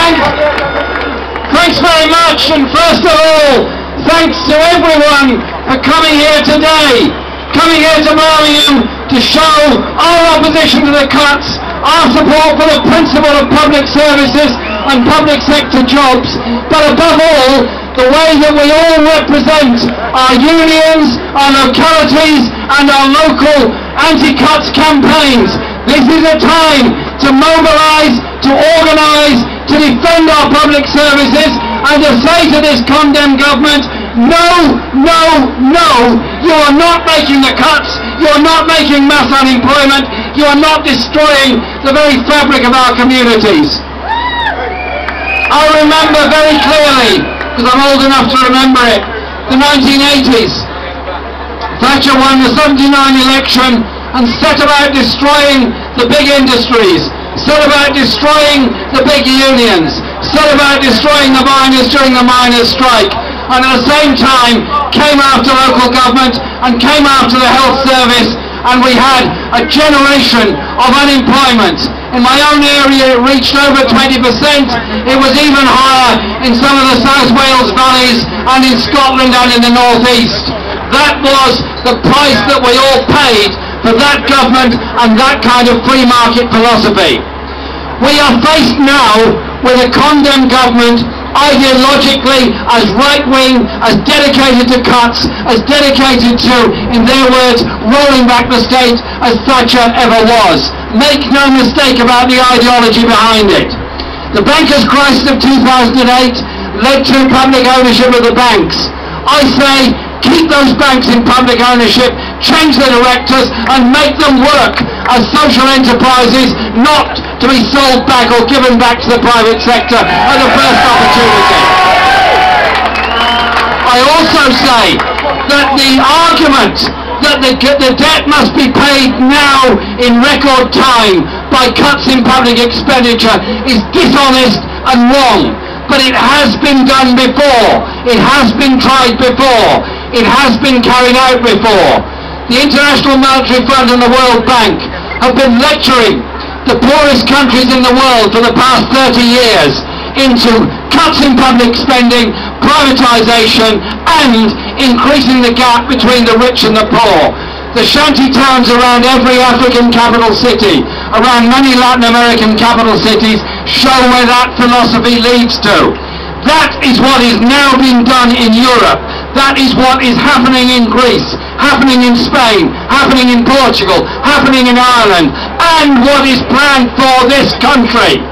Thanks very much, and first of all, thanks to everyone for coming here today, coming here to Birmingham to show our opposition to the cuts, our support for the principle of public services and public sector jobs, but above all, the way that we all represent our unions, our localities and our local anti-cuts campaigns. This is a time to mobilise, to organise, to defend our public services and to say to this condemned government, no, no, no, you are not making the cuts, you are not making mass unemployment, you are not destroying the very fabric of our communities. I remember very clearly, because I'm old enough to remember it, the 1980s. Thatcher won the 79 election and set about destroying the big industries, set about destroying the big unions, set about destroying the miners during the miners' strike, and at the same time came after local government and came after the health service, and we had a generation of unemployment. In my own area it reached over 20%, it was even higher in some of the South Wales valleys and in Scotland and in the North East. That was the price that we all paid for that government and that kind of free market philosophy. We are faced now with a condemned government, ideologically as right-wing, as dedicated to cuts, as dedicated to, in their words, rolling back the state as Thatcher ever was. Make no mistake about the ideology behind it. The bankers' crisis of 2008 led to public ownership of the banks. I say, keep those banks in public ownership, change the directors and make them work as social enterprises, not to be sold back or given back to the private sector at the first opportunity. I also say that the argument that the debt must be paid now in record time by cuts in public expenditure is dishonest and wrong. But it has been done before. It has been tried before. It has been carried out before. The International Monetary Fund and the World Bank have been lecturing the poorest countries in the world for the past 30 years into cuts in public spending, privatisation and increasing the gap between the rich and the poor. The shanty towns around every African capital city, around many Latin American capital cities, show where that philosophy leads to. That is what is now being done in Europe. That is what is happening in Greece, happening in Spain, happening in Portugal, happening in Ireland, and what is planned for this country.